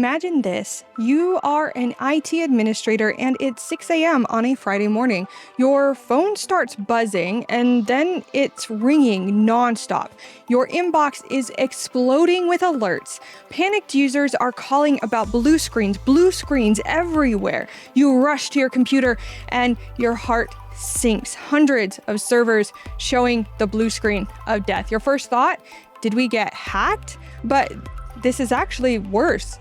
Imagine this. You are an IT administrator and it's 6 a.m. on a Friday morning. Your phone starts buzzing and then it's ringing nonstop. Your inbox is exploding with alerts. Panicked users are calling about blue screens everywhere. You rush to your computer and your heart sinks. Hundreds of servers showing the blue screen of death. Your first thought, did we get hacked? But this is actually worse.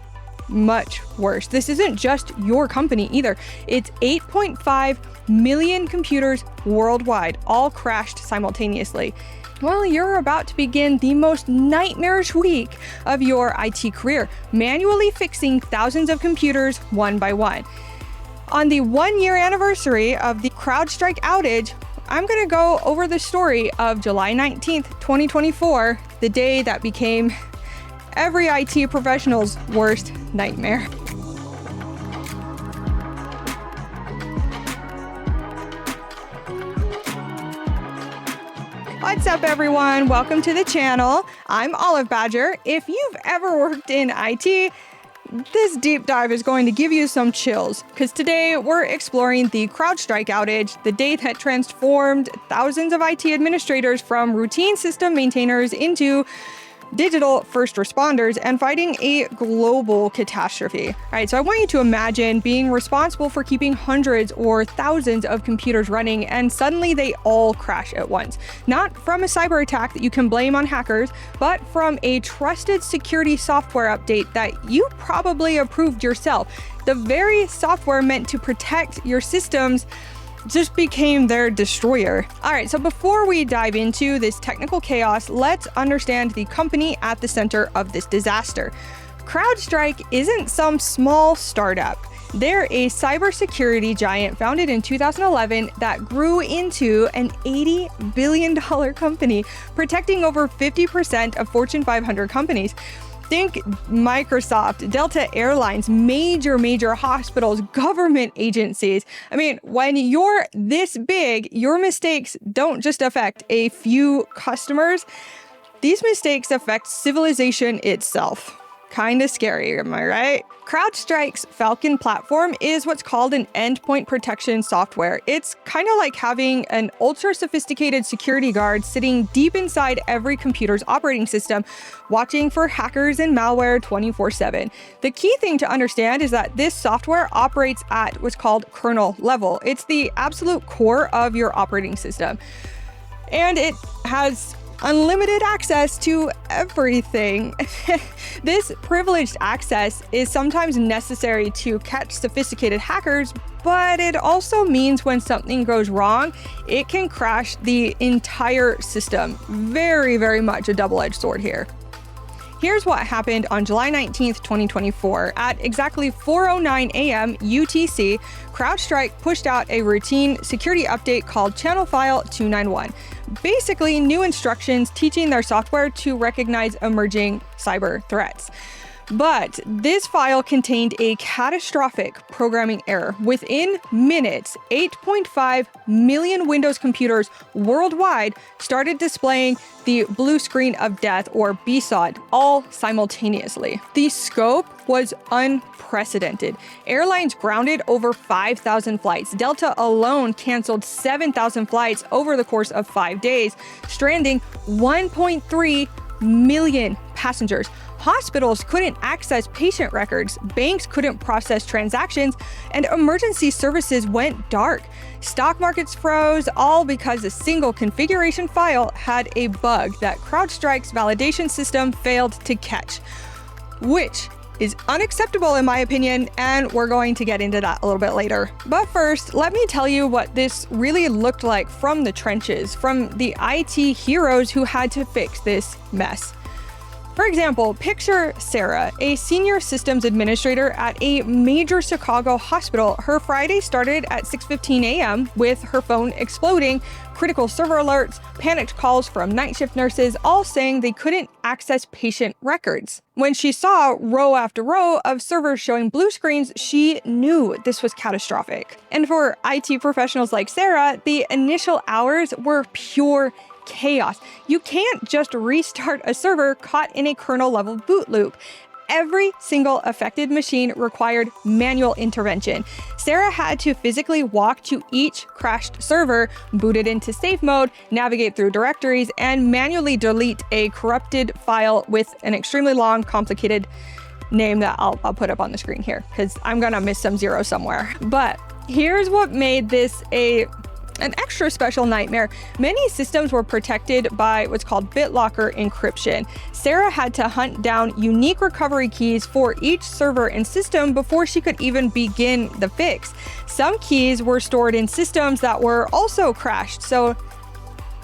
Much worse. This isn't just your company either. It's 8.5 million computers worldwide, all crashed simultaneously. Well, you're about to begin the most nightmarish week of your IT career, manually fixing thousands of computers one by one. On the 1-year anniversary of the CrowdStrike outage, I'm going to go over the story of July 19th, 2024, the day that became every IT professional's worst nightmare. What's up, everyone? Welcome to the channel. I'm Olive Badger. If you've ever worked in IT, this deep dive is going to give you some chills, because today we're exploring the CrowdStrike outage, the day that transformed thousands of IT administrators from routine system maintainers into digital first responders and fighting a global catastrophe. All right, so I want you to imagine being responsible for keeping hundreds or thousands of computers running, and suddenly they all crash at once. Not from a cyber attack that you can blame on hackers, but from a trusted security software update that you probably approved yourself. The very software meant to protect your systems just became their destroyer. All right, so before we dive into this technical chaos, let's understand the company at the center of this disaster. CrowdStrike isn't some small startup. They're a cybersecurity giant founded in 2011 that grew into an $80 billion company, protecting over 50% of Fortune 500 companies. Think Microsoft, Delta Airlines, major hospitals, government agencies. I mean, when you're this big, your mistakes don't just affect a few customers. These mistakes affect civilization itself. Kinda scary, am I right? CrowdStrike's Falcon platform is what's called an endpoint protection software. It's kind of like having an ultra-sophisticated security guard sitting deep inside every computer's operating system, watching for hackers and malware 24/7. The key thing to understand is that this software operates at what's called kernel level. It's the absolute core of your operating system. And it has unlimited access to everything. This privileged access is sometimes necessary to catch sophisticated hackers, but it also means when something goes wrong, it can crash the entire system. Very much a double-edged sword here. Here's what happened on July 19th, 2024. At exactly 4:09 a.m. UTC, CrowdStrike pushed out a routine security update called Channel File 291. Basically, new instructions teaching their software to recognize emerging cyber threats. But this file contained a catastrophic programming error. Within minutes, 8.5 million Windows computers worldwide started displaying the blue screen of death, or BSOD, all simultaneously. The scope was unprecedented. Airlines grounded over 5,000 flights. Delta alone canceled 7,000 flights over the course of 5 days, stranding 1.3 million passengers. Hospitals couldn't access patient records, banks couldn't process transactions, and emergency services went dark. Stock markets froze, all because a single configuration file had a bug that CrowdStrike's validation system failed to catch, which is unacceptable in my opinion, and we're going to get into that a little bit later. But first, let me tell you what this really looked like from the trenches, from the IT heroes who had to fix this mess. For example, picture Sarah, a senior systems administrator at a major Chicago hospital. Her Friday started at 6:15 a.m. with her phone exploding, critical server alerts, panicked calls from night shift nurses, all saying they couldn't access patient records. When she saw row after row of servers showing blue screens, she knew this was catastrophic. And for IT professionals like Sarah, the initial hours were pure chaos. You can't just restart a server caught in a kernel level boot loop. Every single affected machine required manual intervention. Sarah had to physically walk to each crashed server, boot it into safe mode, navigate through directories, and manually delete a corrupted file with an extremely long, complicated name that I'll put up on the screen here because I'm gonna miss some zero somewhere. But here's what made this an extra special nightmare. Many systems were protected by what's called BitLocker encryption. Sarah had to hunt down unique recovery keys for each server and system before she could even begin the fix. Some keys were stored in systems that were also crashed, so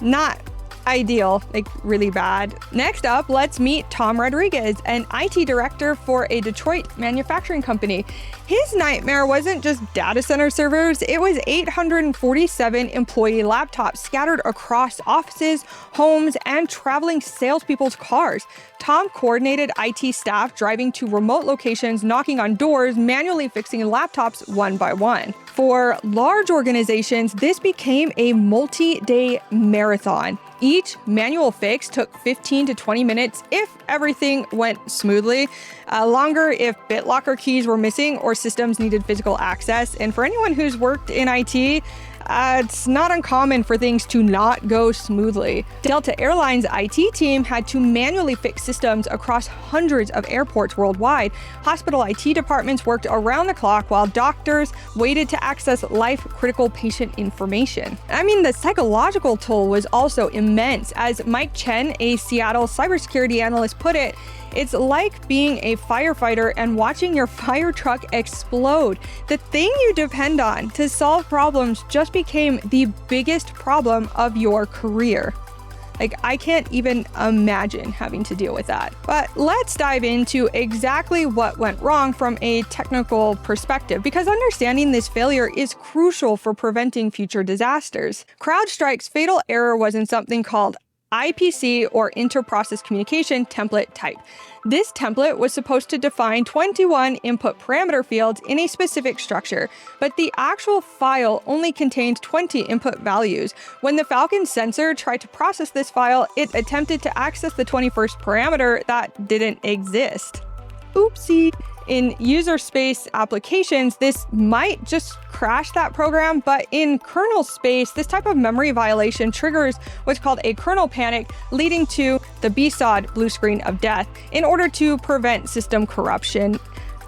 not ideal, like really bad. Next up, let's meet Tom Rodriguez, an IT director for a Detroit manufacturing company. His nightmare wasn't just data center servers, it was 847 employee laptops scattered across offices, homes, and traveling salespeople's cars. Tom coordinated IT staff driving to remote locations, knocking on doors, manually fixing laptops one by one. For large organizations, this became a multi-day marathon. Each manual fix took 15 to 20 minutes if everything went smoothly, longer if BitLocker keys were missing or systems needed physical access. And for anyone who's worked in IT, it's not uncommon for things to not go smoothly. Delta Airlines' IT team had to manually fix systems across hundreds of airports worldwide. Hospital IT departments worked around the clock while doctors waited to access life-critical patient information. I mean, the psychological toll was also immense. As Mike Chen, a Seattle cybersecurity analyst, put it, it's like being a firefighter and watching your fire truck explode. The thing you depend on to solve problems just became the biggest problem of your career. Like, I can't even imagine having to deal with that. But let's dive into exactly what went wrong from a technical perspective, because understanding this failure is crucial for preventing future disasters. CrowdStrike's fatal error was in something called IPC, or Inter-Process Communication Template Type. This template was supposed to define 21 input parameter fields in a specific structure, but the actual file only contained 20 input values. When the Falcon sensor tried to process this file, it attempted to access the 21st parameter that didn't exist. Oopsie. In user space applications, this might just crash that program, but in kernel space, this type of memory violation triggers what's called a kernel panic, leading to the BSOD, blue screen of death, in order to prevent system corruption.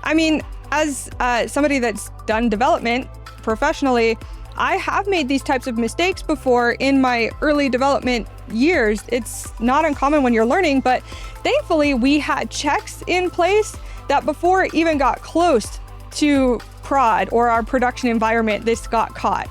I mean, as somebody that's done development professionally, I have made these types of mistakes before in my early development years. It's not uncommon when you're learning, but thankfully we had checks in place that before it even got close to prod or our production environment, this got caught.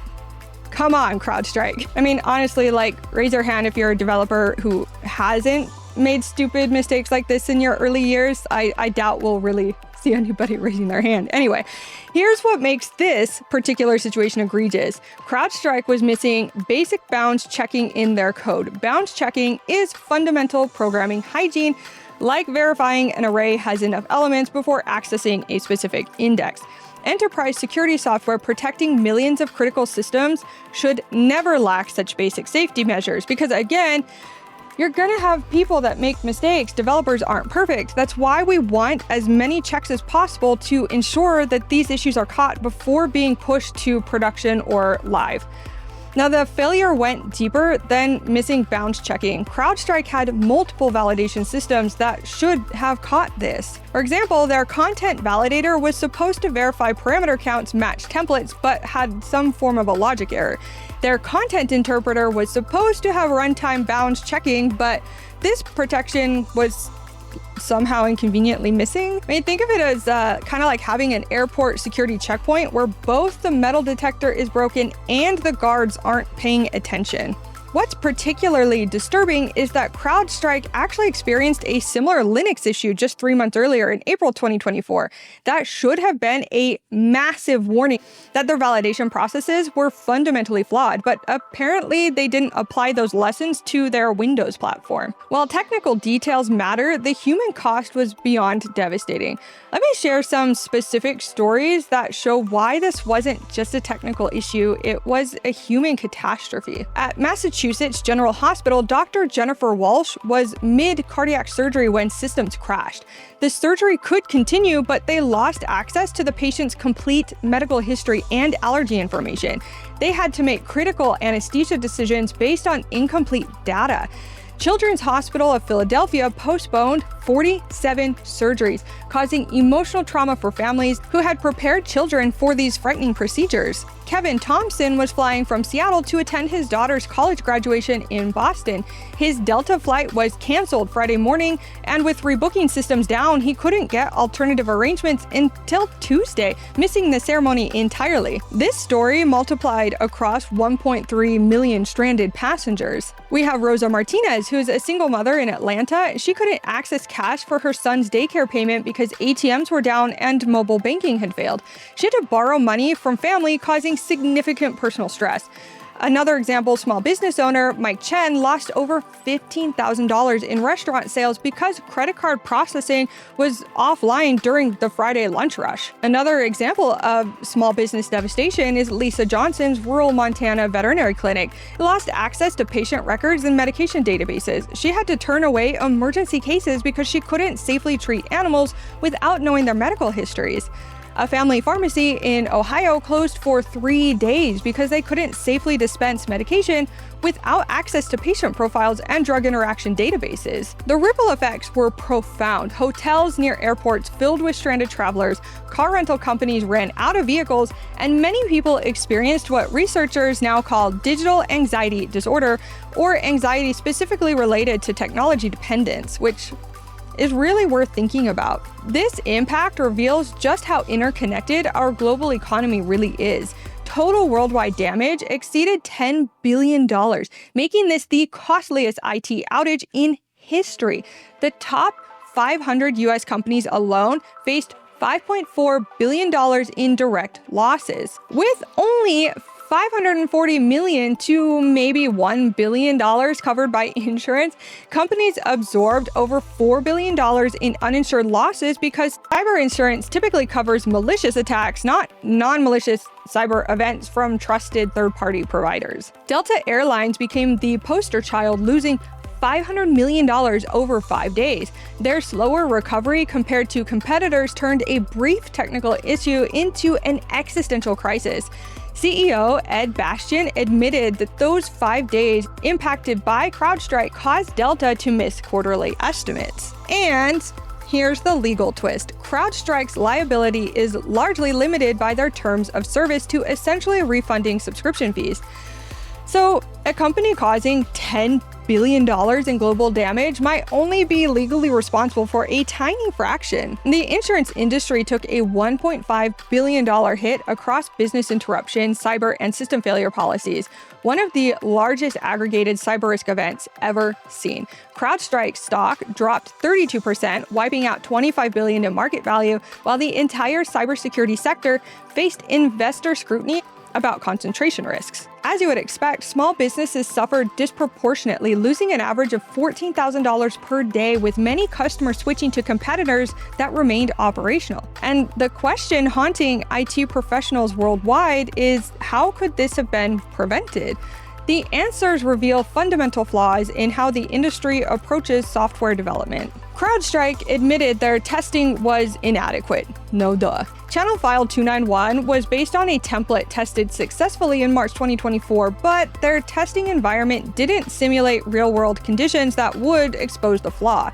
Come on, CrowdStrike. I mean, honestly, like, raise your hand if you're a developer who hasn't made stupid mistakes like this in your early years. I doubt we'll really see anybody raising their hand. Anyway, here's what makes this particular situation egregious. CrowdStrike was missing basic bounds checking in their code. Bounds checking is fundamental programming hygiene, like verifying an array has enough elements before accessing a specific index. Enterprise security software protecting millions of critical systems should never lack such basic safety measures because, again, you're gonna have people that make mistakes. Developers aren't perfect. That's why we want as many checks as possible to ensure that these issues are caught before being pushed to production or live. Now, the failure went deeper than missing bounds checking. CrowdStrike had multiple validation systems that should have caught this. For example, their content validator was supposed to verify parameter counts match templates, but had some form of a logic error. Their content interpreter was supposed to have runtime bounds checking, but this protection was somehow inconveniently missing. I mean, think of it as kind of like having an airport security checkpoint where both the metal detector is broken and the guards aren't paying attention. What's particularly disturbing is that CrowdStrike actually experienced a similar Linux issue just 3 months earlier in April 2024. That should have been a massive warning that their validation processes were fundamentally flawed, but apparently they didn't apply those lessons to their Windows platform. While technical details matter, the human cost was beyond devastating. Let me share some specific stories that show why this wasn't just a technical issue, it was a human catastrophe. At Massachusetts Massachusetts General Hospital, Dr. Jennifer Walsh was mid-cardiac surgery when systems crashed. The surgery could continue, but they lost access to the patient's complete medical history and allergy information. They had to make critical anesthesia decisions based on incomplete data. Children's Hospital of Philadelphia postponed 47 surgeries, causing emotional trauma for families who had prepared children for these frightening procedures. Kevin Thompson was flying from Seattle to attend his daughter's college graduation in Boston. His Delta flight was canceled Friday morning, and with rebooking systems down, he couldn't get alternative arrangements until Tuesday, missing the ceremony entirely. This story multiplied across 1.3 million stranded passengers. We have Rosa Martinez, who's a single mother in Atlanta. She couldn't access cash for her son's daycare payment because ATMs were down and mobile banking had failed. She had to borrow money from family, causing significant personal stress. Another example, small business owner Mike Chen lost over $15,000 in restaurant sales because credit card processing was offline during the Friday lunch rush. Another example of small business devastation is Lisa Johnson's rural Montana veterinary clinic. It lost access to patient records and medication databases. She had to turn away emergency cases because she couldn't safely treat animals without knowing their medical histories. A family pharmacy in Ohio closed for 3 days because they couldn't safely dispense medication without access to patient profiles and drug interaction databases. The ripple effects were profound. Hotels near airports filled with stranded travelers, car rental companies ran out of vehicles, and many people experienced what researchers now call digital anxiety disorder, or anxiety specifically related to technology dependence, which is really worth thinking about. This impact reveals just how interconnected our global economy really is. Total worldwide damage exceeded $10 billion, making this the costliest IT outage in history. The top 500 US companies alone faced $5.4 billion in direct losses, with only $540 million to maybe $1 billion covered by insurance. Companies absorbed over $4 billion in uninsured losses because cyber insurance typically covers malicious attacks, not non-malicious cyber events from trusted third-party providers. Delta Airlines became the poster child, losing $500 million over 5 days. Their slower recovery compared to competitors turned a brief technical issue into an existential crisis. CEO Ed Bastian admitted that those 5 days impacted by CrowdStrike caused Delta to miss quarterly estimates. And here's the legal twist. CrowdStrike's liability is largely limited by their terms of service to essentially refunding subscription fees. So, a company causing $10 billion in global damage might only be legally responsible for a tiny fraction. The insurance industry took a $1.5 billion hit across business interruption, cyber, and system failure policies, one of the largest aggregated cyber risk events ever seen. CrowdStrike's stock dropped 32%, wiping out $25 billion in market value, while the entire cybersecurity sector faced investor scrutiny about concentration risks. As you would expect, small businesses suffered disproportionately, losing an average of $14,000 per day, with many customers switching to competitors that remained operational. And the question haunting IT professionals worldwide is, how could this have been prevented? The answers reveal fundamental flaws in how the industry approaches software development. CrowdStrike admitted their testing was inadequate. No duh. Channel File 291 was based on a template tested successfully in March 2024, but their testing environment didn't simulate real-world conditions that would expose the flaw.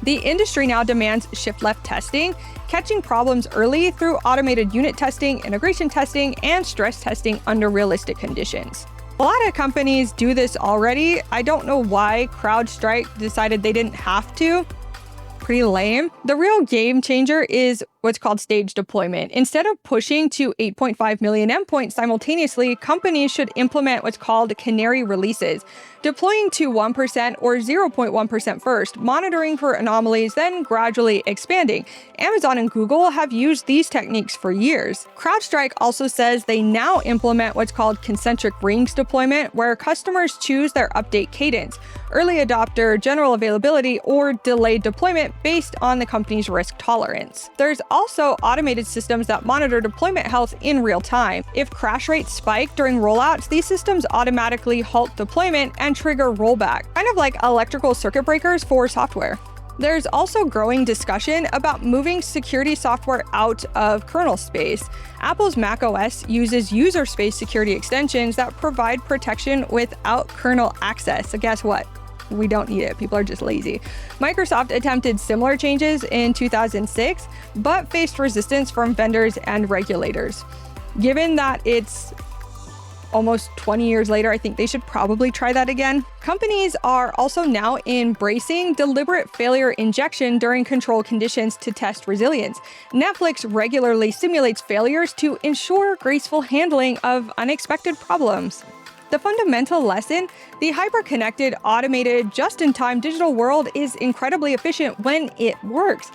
The industry now demands shift-left testing, catching problems early through automated unit testing, integration testing, and stress testing under realistic conditions. A lot of companies do this already. I don't know why CrowdStrike decided they didn't have to. Pretty lame. The real game changer is what's called stage deployment. Instead of pushing to 8.5 million endpoints simultaneously, companies should implement what's called canary releases, deploying to 1% or 0.1% first, monitoring for anomalies, then gradually expanding. Amazon and Google have used these techniques for years. CrowdStrike also says they now implement what's called concentric rings deployment, where customers choose their update cadence. early adopter, general availability, or delayed deployment based on the company's risk tolerance. There's also automated systems that monitor deployment health in real time. If crash rates spike during rollouts, these systems automatically halt deployment and trigger rollback, kind of like electrical circuit breakers for software. There's also growing discussion about moving security software out of kernel space. Apple's macOS uses user space security extensions that provide protection without kernel access. So guess what? We don't need it. People are just lazy. Microsoft attempted similar changes in 2006, but faced resistance from vendors and regulators. Given that it's almost 20 years later, I think they should probably try that again. Companies are also now embracing deliberate failure injection during control conditions to test resilience. Netflix regularly simulates failures to ensure graceful handling of unexpected problems. The fundamental lesson: the hyper-connected, automated, just-in-time digital world is incredibly efficient when it works,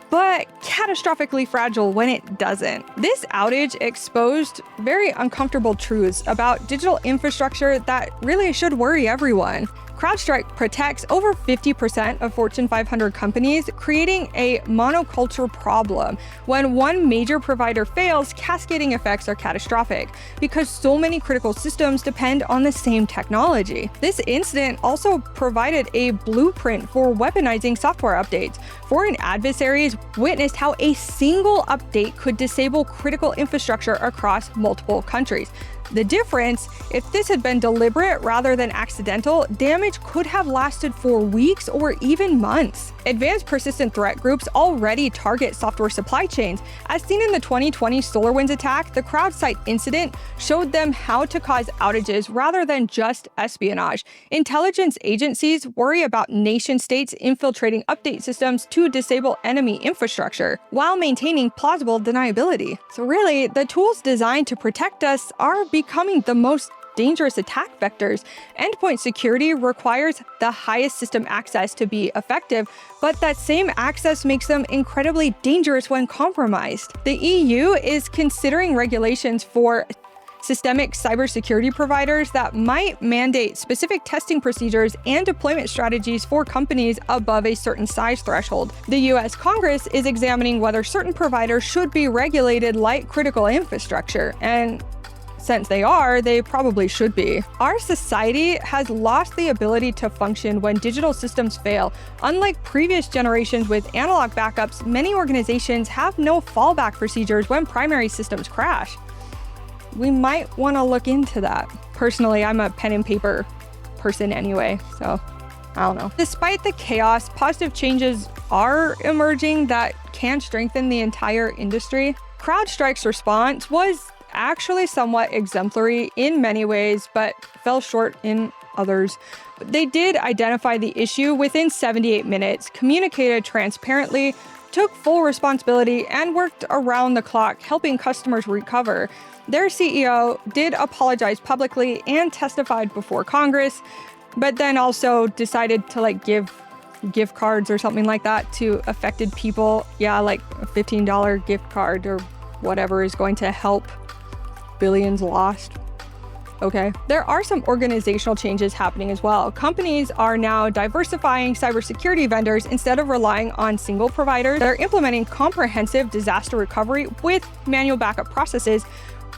but catastrophically fragile when it doesn't. This outage exposed very uncomfortable truths about digital infrastructure that really should worry everyone. CrowdStrike protects over 50% of Fortune 500 companies, creating a monoculture problem. When one major provider fails, cascading effects are catastrophic because so many critical systems depend on the same technology. This incident also provided a blueprint for weaponizing software updates. Foreign adversaries witnessed how a single update could disable critical infrastructure across multiple countries. The difference: if this had been deliberate rather than accidental, damage could have lasted for weeks or even months. Advanced persistent threat groups already target software supply chains. As seen in the 2020 SolarWinds attack, the CrowdStrike incident showed them how to cause outages rather than just espionage. Intelligence agencies worry about nation-states infiltrating update systems to disable enemy infrastructure while maintaining plausible deniability. So really, the tools designed to protect us are becoming the most dangerous attack vectors. Endpoint security requires the highest system access to be effective, but that same access makes them incredibly dangerous when compromised. The EU is considering regulations for systemic cybersecurity providers that might mandate specific testing procedures and deployment strategies for companies above a certain size threshold. The US Congress is examining whether certain providers should be regulated like critical infrastructure, and since they are, they probably should be. Our society has lost the ability to function when digital systems fail. Unlike previous generations with analog backups, many organizations have no fallback procedures when primary systems crash. We might want to look into that. Personally, I'm a pen and paper person anyway, so I don't know. Despite the chaos, positive changes are emerging that can strengthen the entire industry. CrowdStrike's response was actually somewhat exemplary in many ways, but fell short in others. They did identify the issue within 78 minutes, communicated transparently, took full responsibility, and worked around the clock, helping customers recover. Their CEO did apologize publicly and testified before Congress, but then also decided to give gift cards or something like that to affected people. Yeah, like a $15 gift card or whatever is going to help billions lost. Okay. There are some organizational changes happening as well. Companies are now diversifying cybersecurity vendors instead of relying on single providers. They're implementing comprehensive disaster recovery with manual backup processes.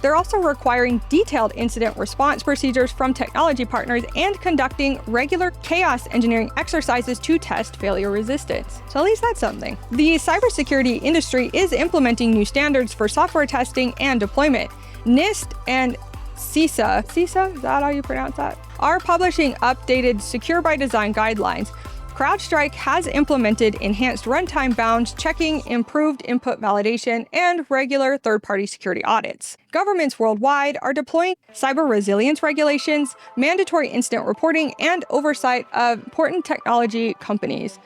They're also requiring detailed incident response procedures from technology partners and conducting regular chaos engineering exercises to test failure resistance. So at least that's something. The cybersecurity industry is implementing new standards for software testing and deployment. NIST and CISA, is that how you pronounce that? Are publishing updated Secure by Design guidelines. CrowdStrike has implemented enhanced runtime bounds, checking, improved input validation, and regular third-party security audits. Governments worldwide are deploying cyber resilience regulations, mandatory incident reporting, and oversight of important technology companies.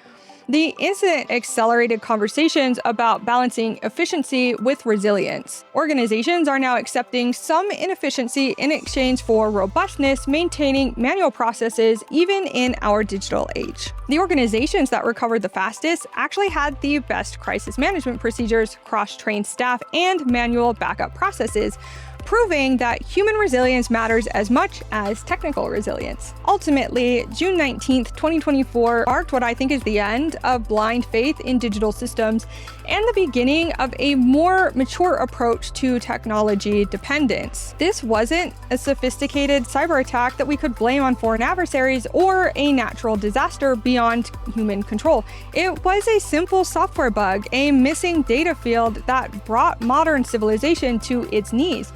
The incident accelerated conversations about balancing efficiency with resilience. Organizations are now accepting some inefficiency in exchange for robustness, maintaining manual processes even in our digital age. The organizations that recovered the fastest actually had the best crisis management procedures, cross-trained staff, and manual backup processes. proving that human resilience matters as much as technical resilience. Ultimately, June 19th, 2024 marked what I think is the end of blind faith in digital systems and the beginning of a more mature approach to technology dependence. This wasn't a sophisticated cyber attack that we could blame on foreign adversaries or a natural disaster beyond human control. It was a simple software bug, a missing data field that brought modern civilization to its knees.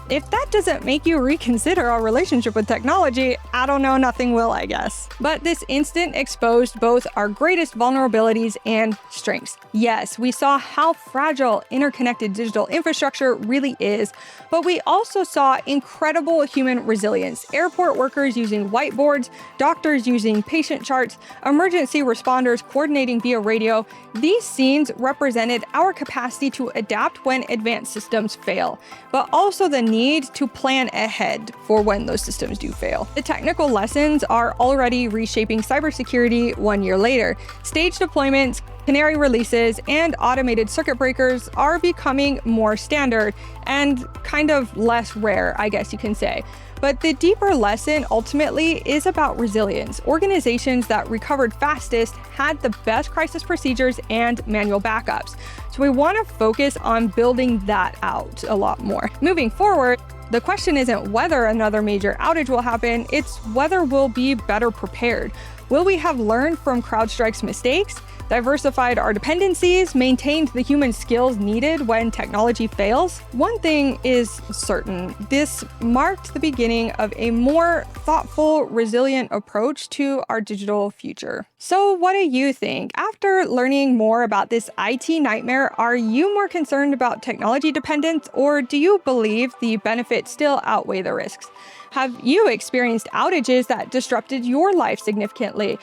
If that doesn't make you reconsider our relationship with technology, I don't know, nothing will, I guess. But this incident exposed both our greatest vulnerabilities and strengths. Yes, we saw how fragile interconnected digital infrastructure really is, but we also saw incredible human resilience. Airport workers using whiteboards, doctors using patient charts, emergency responders coordinating via radio. These scenes represented our capacity to adapt when advanced systems fail, but also the need to plan ahead for when those systems do fail. The technical lessons are already reshaping cybersecurity 1 year later. Staged deployments, canary releases, and automated circuit breakers are becoming more standard and kind of less rare, I guess you can say. But the deeper lesson ultimately is about resilience. Organizations that recovered fastest had the best crisis procedures and manual backups. So we want to focus on building that out a lot more. Moving forward, the question isn't whether another major outage will happen, it's whether we'll be better prepared. Will we have learned from CrowdStrike's mistakes, diversified our dependencies, maintained the human skills needed when technology fails? One thing is certain, this marked the beginning of a more thoughtful, resilient approach to our digital future. So what do you think? After learning more about this IT nightmare, are you more concerned about technology dependence, or do you believe the benefits still outweigh the risks? Have you experienced outages that disrupted your life significantly?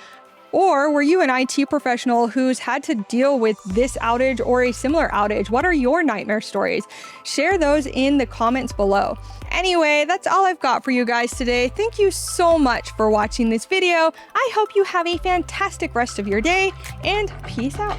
Or were you an IT professional who's had to deal with this outage or a similar outage? What are your nightmare stories? Share those in the comments below. Anyway, that's all I've got for you guys today. Thank you so much for watching this video. I hope you have a fantastic rest of your day, and peace out.